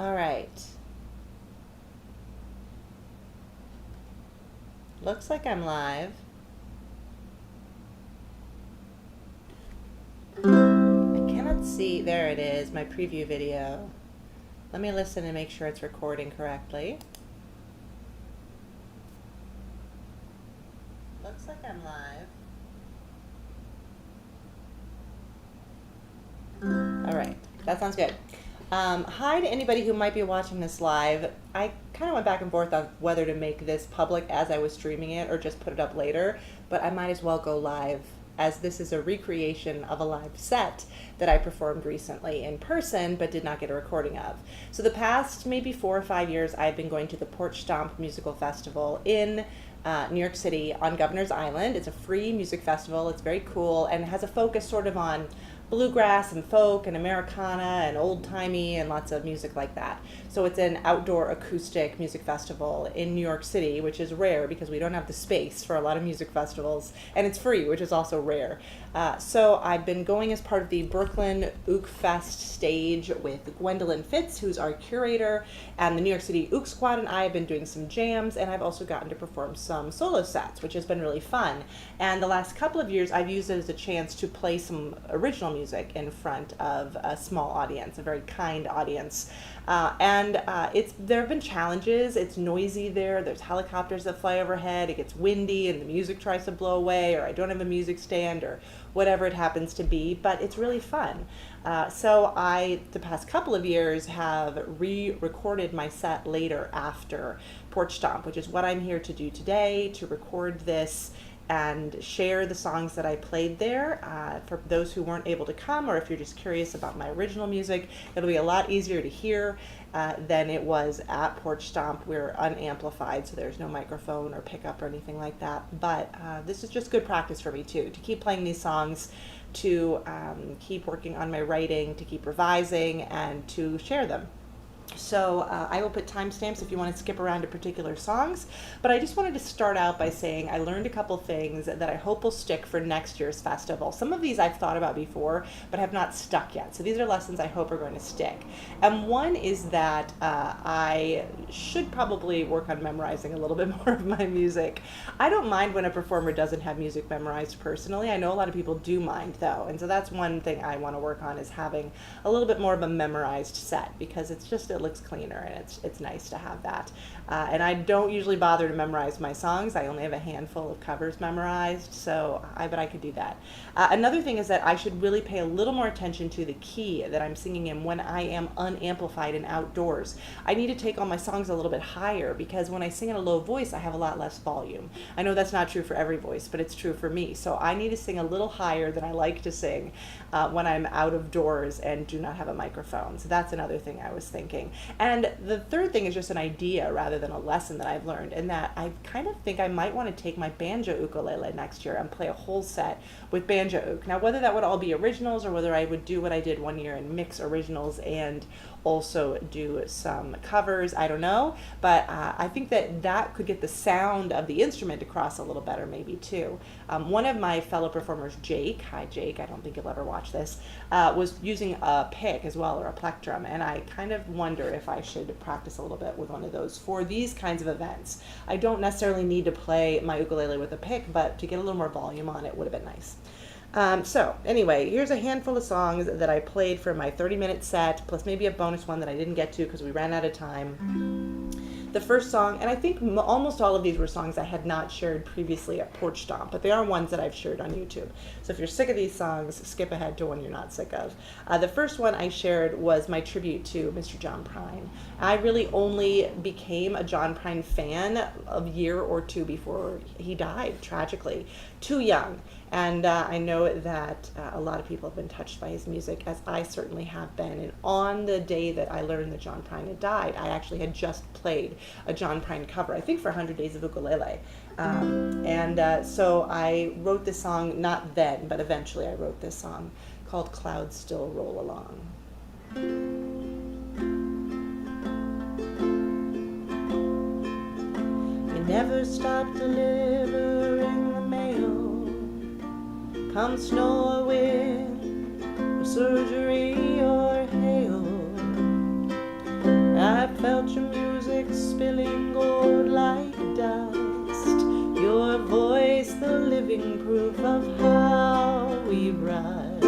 All right. Looks like I'm live. I cannot see. There it is, my preview video. Let me listen and make sure it's recording correctly. Looks like I'm live. All right, that sounds good. Hi to anybody who might be watching this live. I kind of went back and forth on whether to make this public as I was streaming it or just put it up later, but I might as well go live as this is a recreation of a live set that I performed recently in person but did not get a recording of. So the past maybe 4 or 5 years I've been going to the Porch Stomp musical festival in New York City on Governor's Island. It's a free music festival. It's very cool and has a focus sort of on bluegrass and folk and Americana and old-timey and lots of music like that. So it's an outdoor acoustic music festival in New York City, which is rare because we don't have the space for a lot of music festivals, and it's free, which is also rare. So I've been going as part of the Brooklyn Uke Fest stage with Gwendolyn Fitz, who's our curator, and the New York City Uke Squad and I have been doing some jams, and I've also gotten to perform some solo sets, which has been really fun. And the last couple of years I've used it as a chance to play some original music in front of a small audience, a very kind audience. There have been challenges. It's noisy there. There's helicopters that fly overhead. It gets windy and the music tries to blow away, or I don't have a music stand, or whatever it happens to be, but it's really fun. So the past couple of years, have re-recorded my set later after Porch Stomp, which is what I'm here to do today, to record this and share the songs that I played there. For those who weren't able to come, or if you're just curious about my original music, it'll be a lot easier to hear than it was at Porch Stomp. We're unamplified, so there's no microphone or pickup or anything like that. But this is just good practice for me too, to keep playing these songs, to keep working on my writing, to keep revising, and to share them. So I will put timestamps if you want to skip around to particular songs, but I just wanted to start out by saying I learned a couple things that I hope will stick for next year's festival. Some of these I've thought about before, but have not stuck yet. So these are lessons I hope are going to stick. And one is that I should probably work on memorizing a little bit more of my music. I don't mind when a performer doesn't have music memorized personally. I know a lot of people do mind though, and so that's one thing I want to work on, is having a little bit more of a memorized set, because it looks cleaner and it's nice to have that. And I don't usually bother to memorize my songs. I only have a handful of covers memorized, but I could do that. Another thing is that I should really pay a little more attention to the key that I'm singing in when I am unamplified and outdoors. I need to take all my songs a little bit higher, because when I sing in a low voice, I have a lot less volume. I know that's not true for every voice, but it's true for me. So I need to sing a little higher than I like to sing when I'm out of doors and do not have a microphone. So that's another thing I was thinking. And the third thing is just an idea rather than a lesson that I've learned, in that I kind of think I might want to take my banjo ukulele next year and play a whole set with banjo uke. Now, whether that would all be originals or whether I would do what I did one year and mix originals and also do some covers, I don't know, but I think that could get the sound of the instrument across a little better maybe too. One of my fellow performers, Jake, hi Jake, I don't think you'll ever watch this, was using a pick as well, or a plectrum, and I kind of wonder if I should practice a little bit with one of those for these kinds of events. I don't necessarily need to play my ukulele with a pick, but to get a little more volume on it would have been nice. So anyway, here's a handful of songs that I played for my 30-minute set, plus maybe a bonus one that I didn't get to because we ran out of time. The first song, and I think almost all of these were songs I had not shared previously at Porch Stomp, but they are ones that I've shared on YouTube. So if you're sick of these songs, skip ahead to one you're not sick of. The first one I shared was my tribute to Mr. John Prine. I really only became a John Prine fan a year or two before he died, tragically, too young. And I know that a lot of people have been touched by his music, as I certainly have been. And on the day that I learned that John Prine had died, I actually had just played a John Prine cover, I think for 100 Days of Ukulele. So I wrote this song, not then, but eventually I wrote this song called Clouds Still Roll Along. You never stop delivering the mail, come snow or wind, or surgery or hail. spilling gold like dust. Your voice, the living proof of how we rust.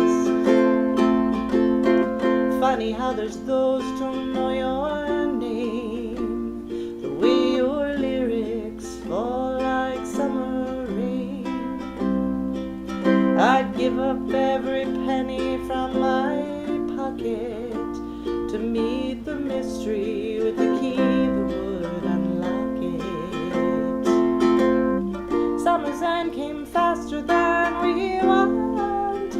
Funny how there's those who don't know your name, the way your lyrics fall like summer rain. I'd give up every penny from my pocket to meet the mystery with the key that would unlock it. Summer's end came faster than we wanted,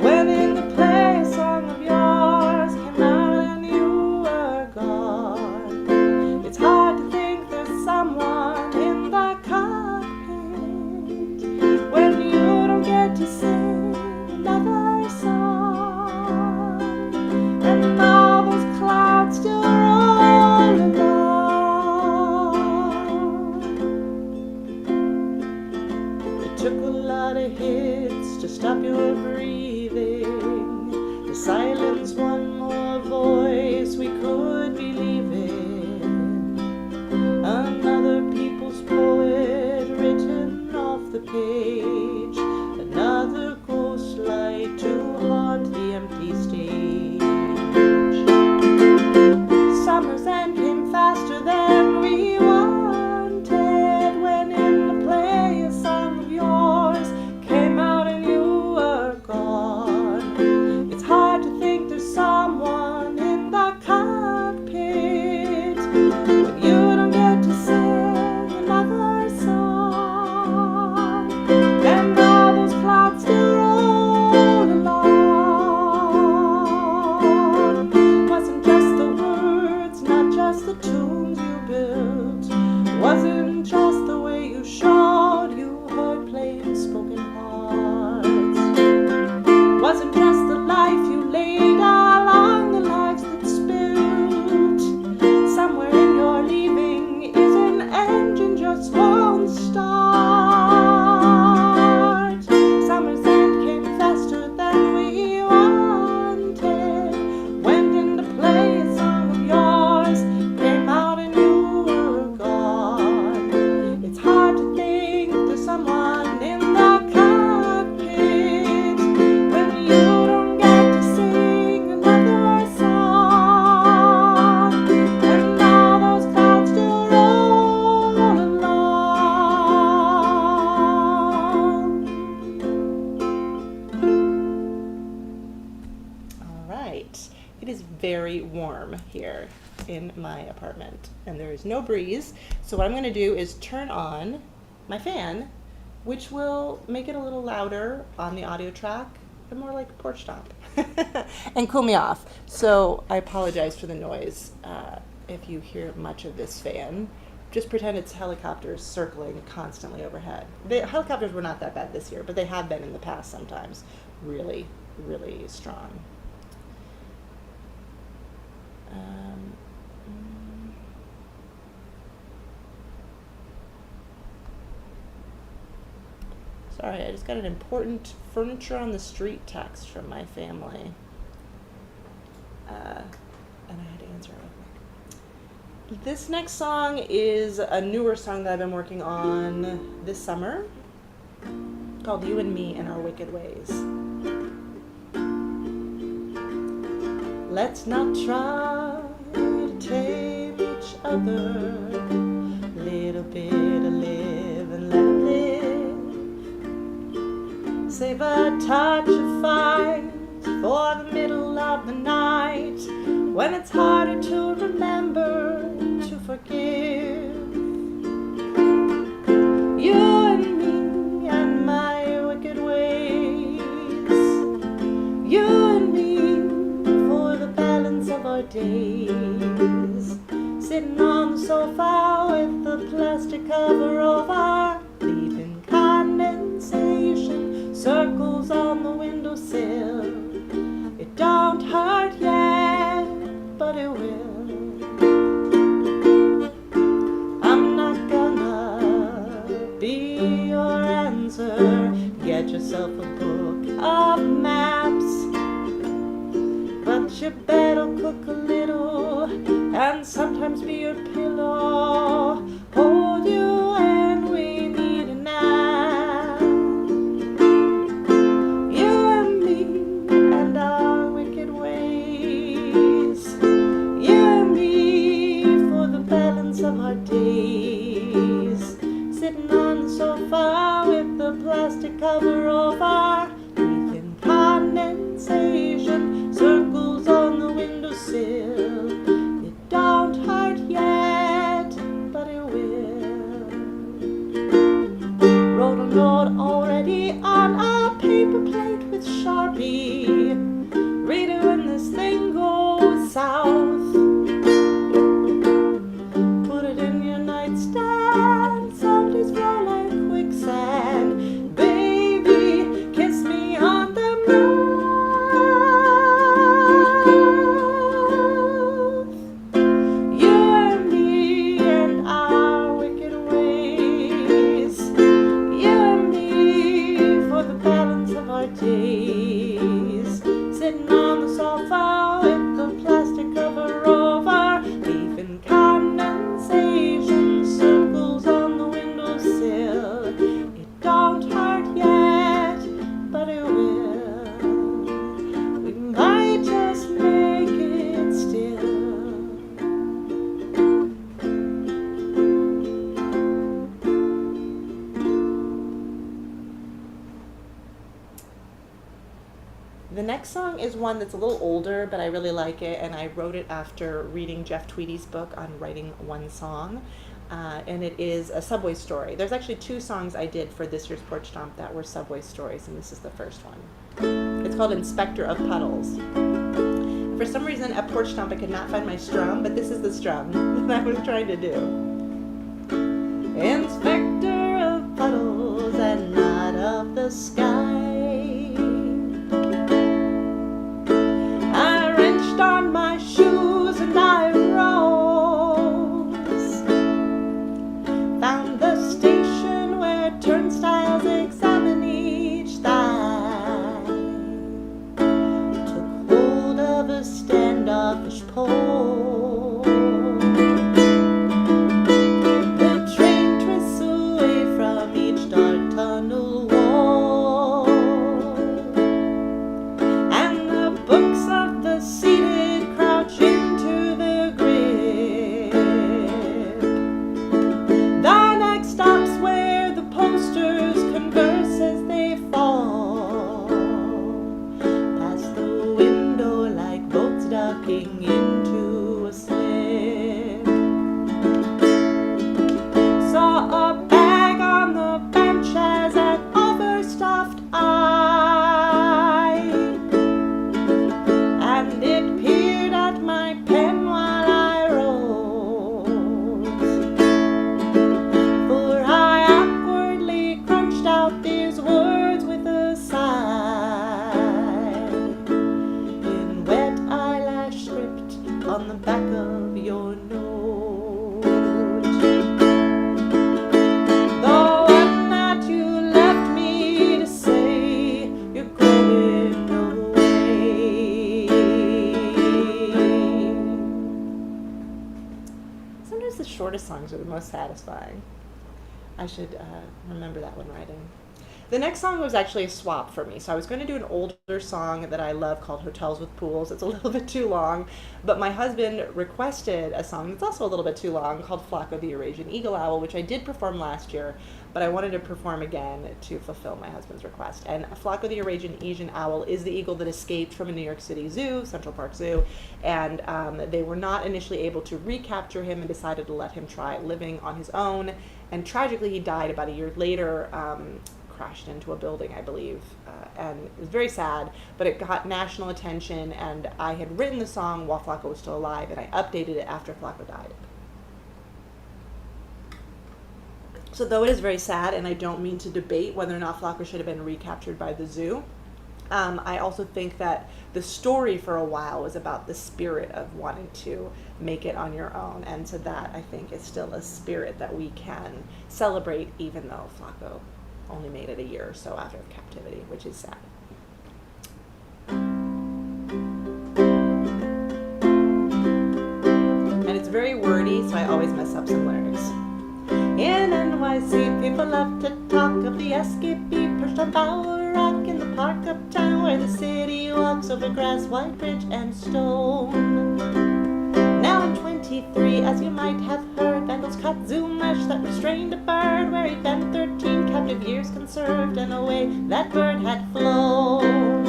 when in the play a song of yours came out and you were gone. It's hard to think there's someone in the cockpit when you don't get to sing another song, and all those clouds still roll along. It took a lot of hits to stop your breathing, the silence one more voice we could believe in, another people's poet written off the page, another ghost light to haunt the empty stage. Summer's end came faster than we wanted, when in the play a song of yours came out and you were gone. It's hard to think there's someone in the cockpit when you don't get to sing another song, and all those clouds still roll along. Wasn't just the words, not just the tunes you built, wasn't just the way you showed you heard plain spoken hearts, wasn't just the life you laid along the lives that spilled. Somewhere in your leaving is an engine just won't start. Summer's end came faster than we wanted, when in the play a song of yours came out and you were gone. It's hard to think there's someone in the cockpit when you don't get to sing another song, and all those clouds still roll along. All right. It is very warm here in my apartment, and there is no breeze. So what I'm going to do is turn on my fan, which will make it a little louder on the audio track and more like Porch Stomp, and cool me off. So I apologize for the noise if you hear much of this fan. Just pretend it's helicopters circling constantly overhead. The helicopters were not that bad this year, but they have been in the past sometimes. Really, really strong. Sorry, I just got an important furniture on the street text from my family. And I had to answer it real quick. This next song is a newer song that I've been working on this summer, called You and Me and Our Wicked Ways. Let's not try to tame each other, little bit of live and let live. Save a touch of fight for the middle of the night, when it's harder to remember to forgive. You and me and my wicked ways, you and me for the balance of our days, sitting on the sofa with the plastic cover over, leaving condensation circles on the windowsill. It don't hurt yet, but it will. I'm not gonna be your answer. Get yourself a book of maps, but you better cook a little and sometimes be your pillow, hold you when we need a nap. You and me and our wicked ways, you and me for the balance of our days, sitting on the sofa with the plastic cover over, breathing condensation, circles on the windowsill. It don't hurt yet, but it will. Wrote a note already on a paper plate with Sharpie. Read it when this thing goes south. Put it in your nightstand, some days feel like quicksand. Baby, kiss me on the mouth. You and me and our wicked ways, you and me for the balance of our days, sitting on the sofa with the plastic cover over, leaving condensation circles on the windowsill. It don't hurt yet, but it will. We might just make it still. The next song is one that's a little older, but I really like it, and I wrote it after reading Jeff Tweedy's book on writing one song, and it is a Subway story. There's actually 2 songs I did for this year's Porch Stomp that were Subway stories, and this is the first one. It's called Inspector of Puddles. For some reason at Porch Stomp I could not find my strum, but this is the strum that I was trying to do. Inspector of puddles and not of the sky, I wrenched on my shoes and I rose, found the station where turnstiles examine each thigh, took hold of a standoffish pole. The train twists away from each dark tunnel wall, and the books of the seated crouch into their grip. The next stop's where the posters converse as they fall, past the window like boats ducking into a slip. Saw a bag on the bench as an overstuffed eye, and it peered at my pen while I wrote, for I awkwardly crunched out these words with a sigh, in wet eyelash script on the back of your note. The one that you left me to say you're going away. Sometimes the shortest songs are the most satisfying. I should remember that when writing. The next song was actually a swap for me. So I was going to do an older song that I love called Hotels with Pools. It's a little bit too long, but my husband requested a song that's also a little bit too long called Flaco the Eurasian Eagle Owl, which I did perform last year, but I wanted to perform again to fulfill my husband's request. And Flaco the Eurasian Owl is the eagle that escaped from a New York City zoo, Central Park Zoo, and they were not initially able to recapture him and decided to let him try living on his own. And tragically, he died about a year later, crashed into a building, I believe, and it was very sad, but it got national attention, and I had written the song while Flaco was still alive, and I updated it after Flaco died. So though it is very sad, and I don't mean to debate whether or not Flaco should have been recaptured by the zoo, I also think that the story for a while was about the spirit of wanting to make it on your own, and so that, I think, is still a spirit that we can celebrate, even though Flaco only made it a year or so out of captivity, which is sad. up some lyrics. In NYC, people love to talk of the SKP perched on Bower Rock in the park uptown, where the city walks over grass, white bridge, and stone. Now I'm 23, as you might have heard, vandals cut Zoomesh that restrained a bird, where he'd been 13 captive years conserved, and away that bird had flown.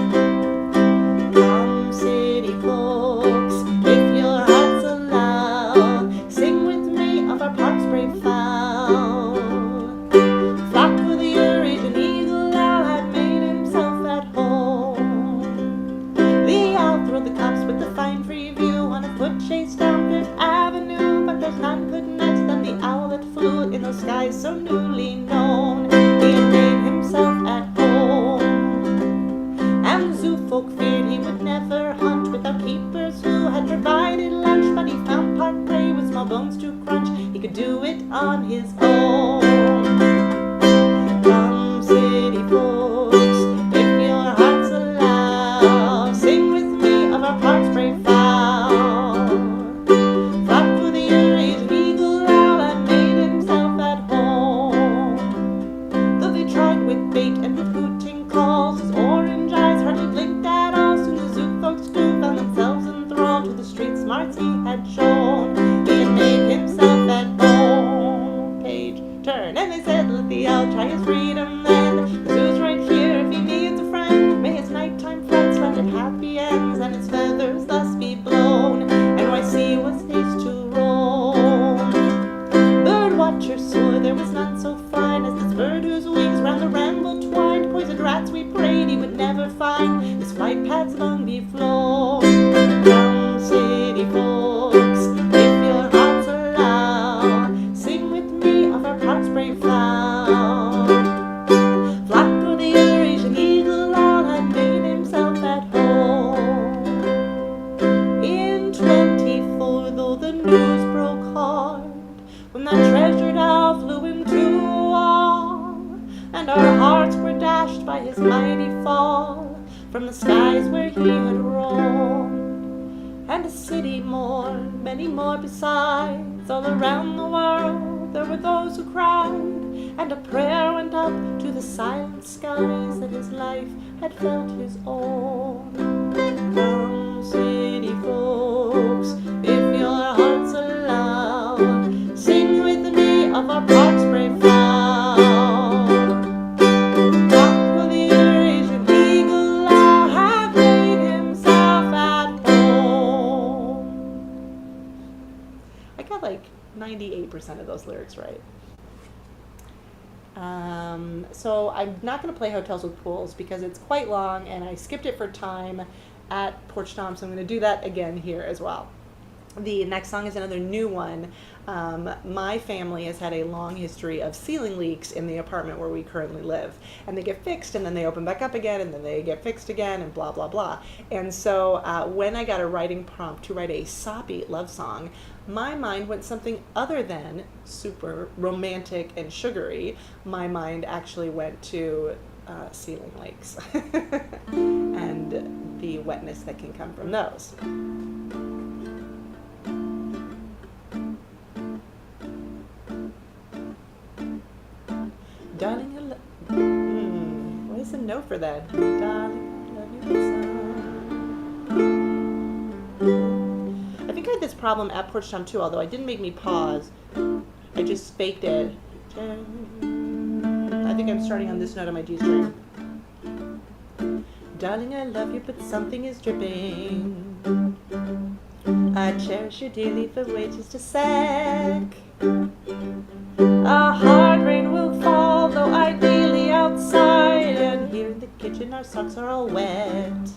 Come, city folks, if your hearts allow, sing with me of our park's brave fowl. Flaco, the Eurasian eagle owl, had made himself at home. The owl thrilled the cops with a fine free view on a foot chase down Fifth Avenue, but there's none could match than the owl that flew in those skies so newly known. He had made himself at home, and the zoo folk feared he would never hunt without keepers who had provided lunch, but he found park prey with small bones to crunch. He could do it on his own. Come, city folks, if your hearts allow, sing with me of our park's brave fowl. Flaco, the Eurasian eagle owl, had made himself at home. Though they tried with bait and with hooting calls, his orange eyes hardly blinked at all. Soon the zoo folks too found themselves enthralled to the street smarts he had shown. He had made himself at home. Page turn, and they said, let the owl try his freedom then. The zoo's right here if he needs a friend. May his nighttime flights land at happy ends, and his feathers thus be blown. NYC was his to roam. Bird watchers swore there was none so fine as this bird whose wings round the ramble twined. Poisoned rats we prayed he would never find, his flight paths long be flown. Come, city folks, if your hearts allow, sing with me of our park's brave fowl. Flaco, the Eurasian eagle owl, had made himself at home. In 24, though the news broke hard, when that treasured owl flew into war, and our hearts were dashed by his mighty fall from the skies where he had roamed. And a city more, many more besides, all around the world there were those who cried, and a prayer went up to the silent skies that his life had felt his own. Come, city folks, if your hearts allow, sing with me of our park's brave fowl. Flaco, the Eurasian eagle owl, had made himself at home. I got like 98% of those lyrics right. So I'm not going to play Hotels with Pools because it's quite long and I skipped it for time at Porch Stomp, so I'm going to do that again here as well. The next song is another new one. My family has had a long history of ceiling leaks in the apartment where we currently live. And they get fixed and then they open back up again and then they get fixed again and blah, blah, blah. And so when I got a writing prompt to write a soppy love song, my mind went something other than super romantic and sugary. My mind actually went to ceiling leaks and the wetness that can come from those. Darling, what is the note for that? Darling, I love you some. I think I had this problem at Porch Stomp too, although it didn't make me pause. I just faked it. I think I'm starting on this note on my G string. Darling, I love you, but something is dripping. I cherish you dearly, but wait just a sec. A hard rain will fall, though ideally outside, and here in the kitchen our socks are all wet.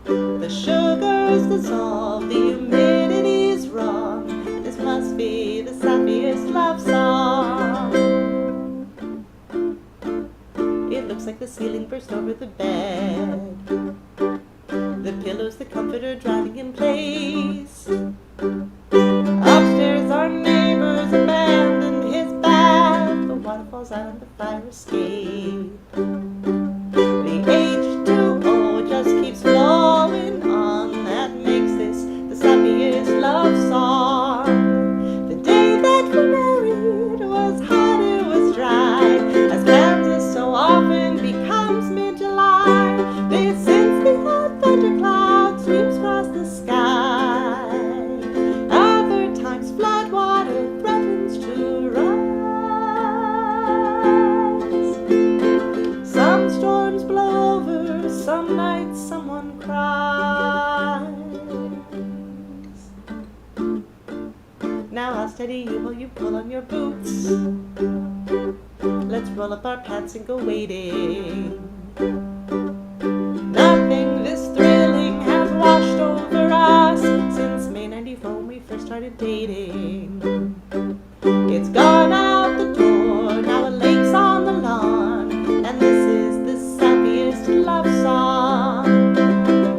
The sugar's dissolved, the humidity's wrong. This must be the Soppiest love song. It looks like the ceiling burst over the bed. The pillows, the comforter driving in place. Upstairs our neighbors abandoned his bath. The water falls out on the fire escape. The H2O just keeps flowing on. That makes this the Soppiest love song. The day someone cries. Now I'll steady you while you pull on your boots. Let's roll up our pants and go wading. Nothing this thrilling has washed over us since May 94 when we first started dating. It's gone out the door, now a lake's on the lawn, and this is the Soppiest love song.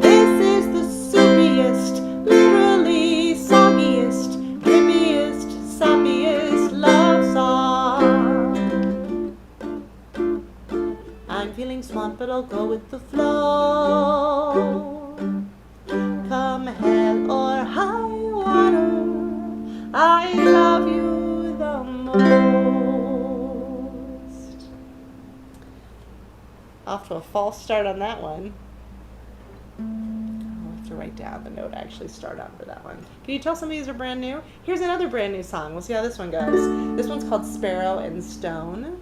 This is the soupiest, literally soggiest, drippiest, soppiest love song. I'm feeling swamped, but I'll go with the flow. Come hell or high water, I love you the most. Off to a false start on that one. I'll have to write down the note I actually start on for that one. Can you tell some of these are brand new? Here's another brand new song. We'll see how this one goes. This one's called Sparrow and Stone.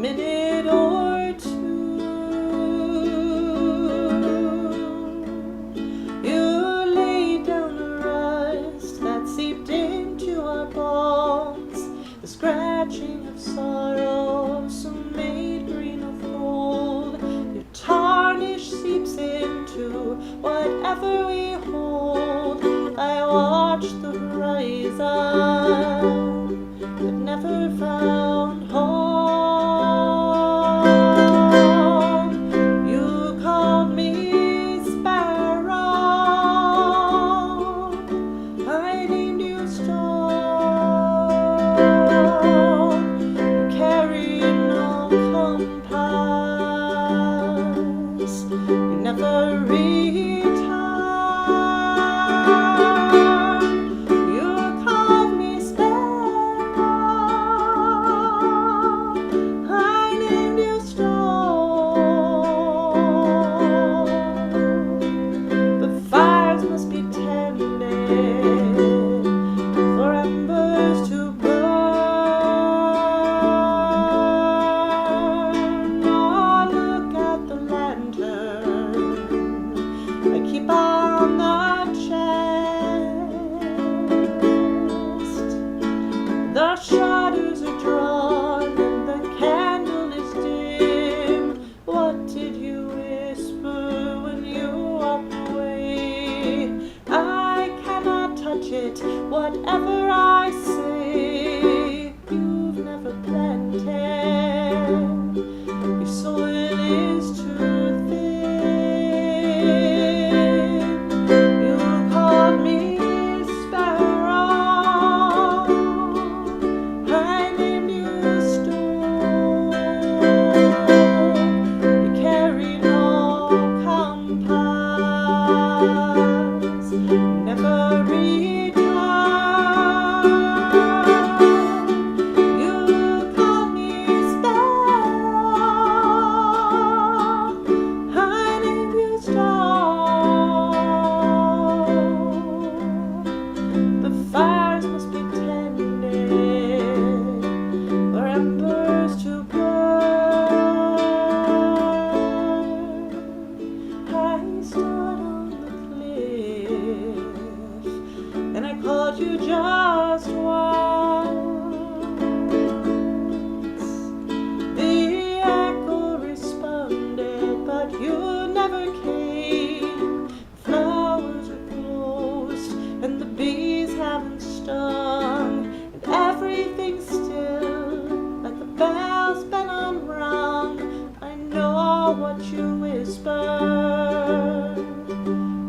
Minute or two, you laid down a rust that seeped into our bones, the scratching of sorrow some made green of gold. Your tarnish seeps into whatever we hold. I watched the horizon but never found home. The shutters are drawn and the candle is dim. What did you whisper when you walked away? I cannot touch it, whatever I say. You've never planted, your soil is too thin. You called me you just once. The echo responded, but you never came. The flowers are closed and the bees haven't stung, and everything's still like the bells been unrung. I know what you whispered.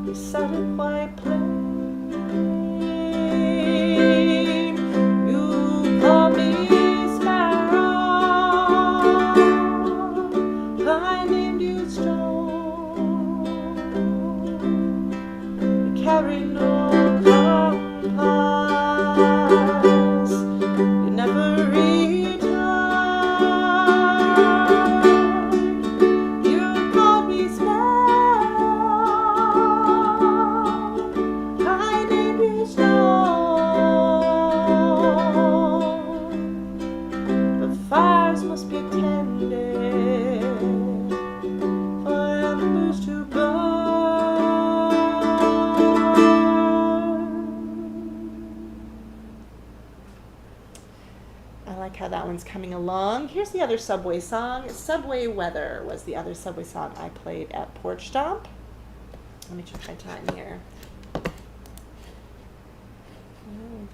You said it quite plain. Carry no compass, you never return. You called me Sparrow, that one's coming along. Here's the other Subway song. Subway Weather was the other Subway song I played at Porch Stomp. Let me check my time here. Oh,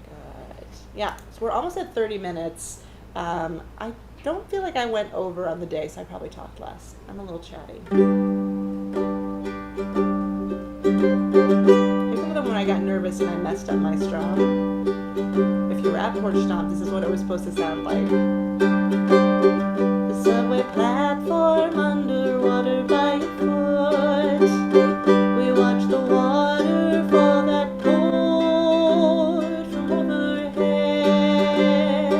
God. Yeah, so we're almost at 30 minutes. I don't feel like I went over on the day, so I probably talked less. I'm a little chatty. Here's another one I got nervous and I messed up my strum. If you were at Porch Stomp, this is what it was supposed to sound like. The subway platform underwater by your foot. We watch the waterfall that poured from overhead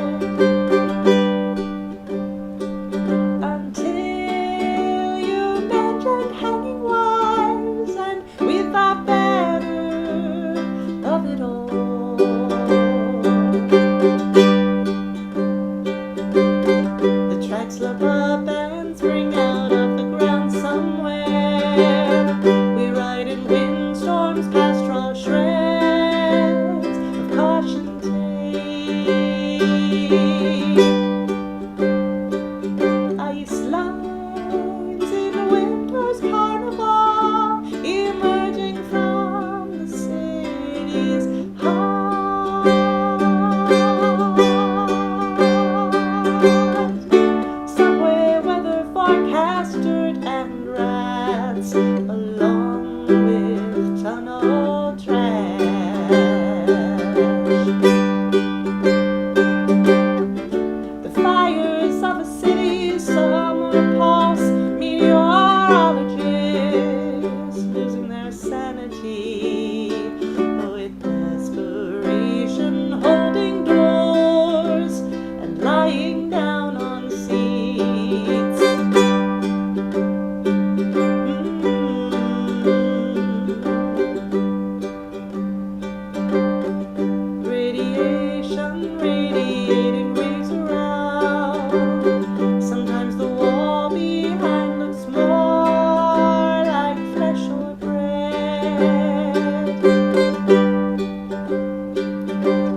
until you mentioned hanging wires, and we thought better of it all. Slip up and spring out of the ground somewhere. We ride in windstorms past raw shreds of caution tape. Ice lines in the winter's carnival, emerging from the city's heart. Forecastered and rats, along with tunnel trash. The fires of a city's summer pulse, meteorologists losing their sanity, with desperation holding doors and lying down on seats. Radiating waves around. Sometimes the wall behind looks more like flesh or bread.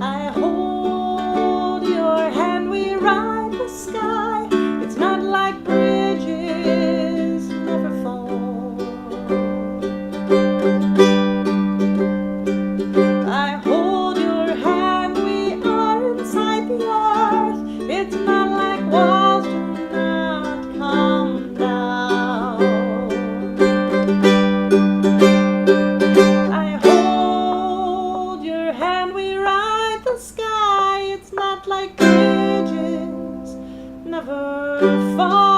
I hold your hand, we ride the sky. It's not like bridges never fall. I hold your hand, we are inside the earth. It's not like walls do not come down. I hold your hand, we ride the sky. It's not like bridges never fall.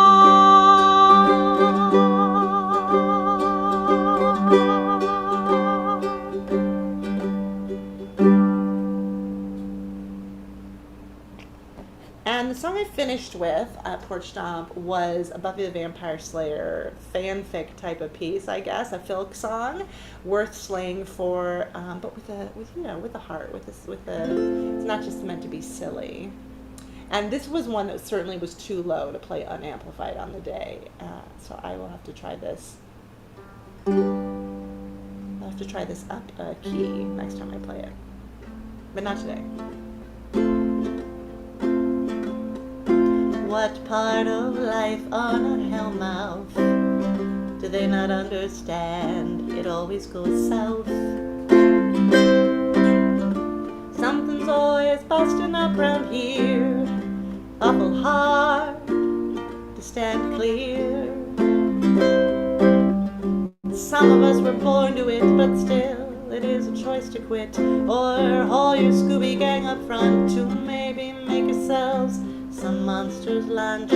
And the song I finished with at Porch Stomp was a Buffy the Vampire Slayer fanfic type of piece, I guess, a folk song, worth slaying for, but with a heart, it's not just meant to be silly. And this was one that certainly was too low to play unamplified on the day, so I will have to try this. I'll have to try this up a key next time I play it, but not today. What part of life on a hellmouth do they not understand? It always goes south. Something's always busting up round here, awful hard to stand clear. Some of us were born to it, but still it is a choice to quit, or haul your Scooby gang up front to maybe make yourselves some monster's lunch.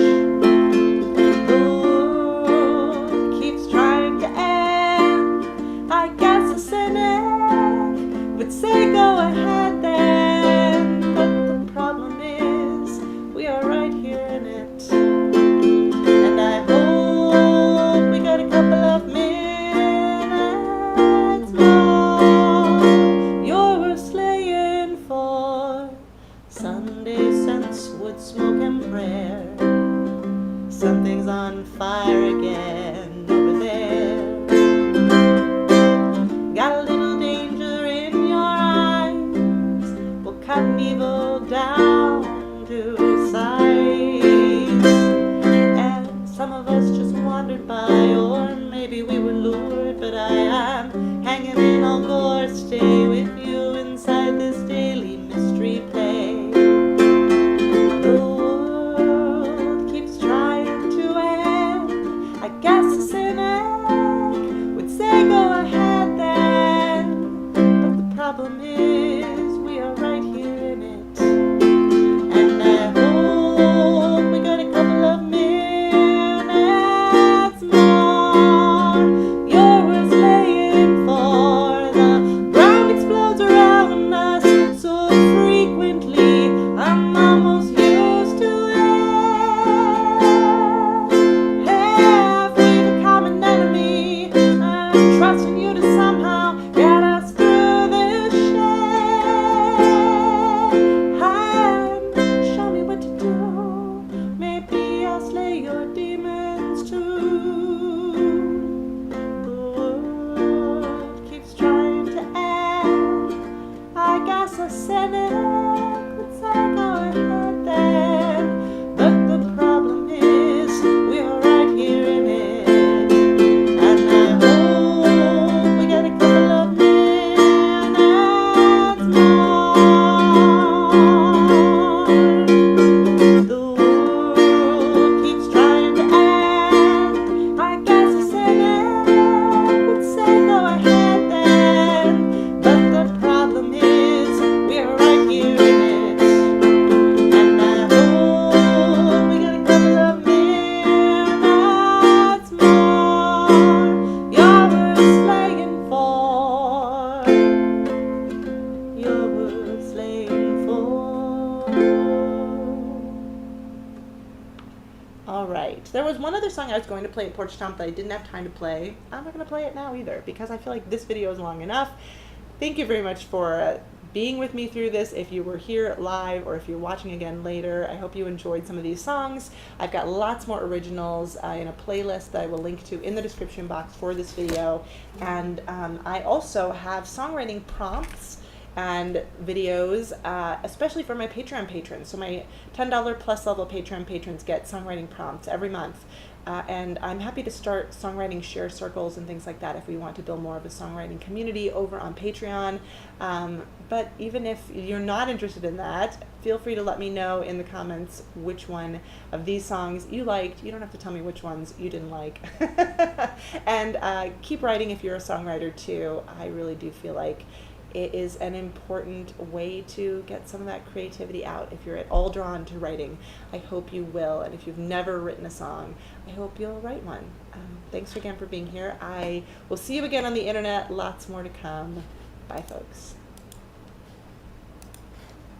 Ooh, keeps trying to end. I guess a cynic would say go ahead then, but the problem is we are right here in it, and I hope we got a couple of minutes more. You're slaying for Sunday sense, wood smoke and prayer. song I was going to play at Porch Stomp that I didn't have time to play, I'm not going to play it now either, because I feel like this video is long enough. Thank you very much for being with me through this. If you were here live or if you're watching again later, I hope you enjoyed some of these songs. I've got lots more originals in a playlist that I will link to in the description box for this video. And I also have songwriting prompts and videos, especially for my Patreon patrons. So my $10 plus level Patreon patrons get songwriting prompts every month. And I'm happy to start songwriting share circles and things like that if we want to build more of a songwriting community over on Patreon. But even if you're not interested in that, feel free to let me know in the comments which one of these songs you liked. You don't have to tell me which ones you didn't like. And keep writing if you're a songwriter too. I really do feel like it is an important way to get some of that creativity out. If you're at all drawn to writing, I hope you will. And if you've never written a song, I hope you'll write one. Thanks again for being here. I will see you again on the internet. Lots more to come. Bye, folks.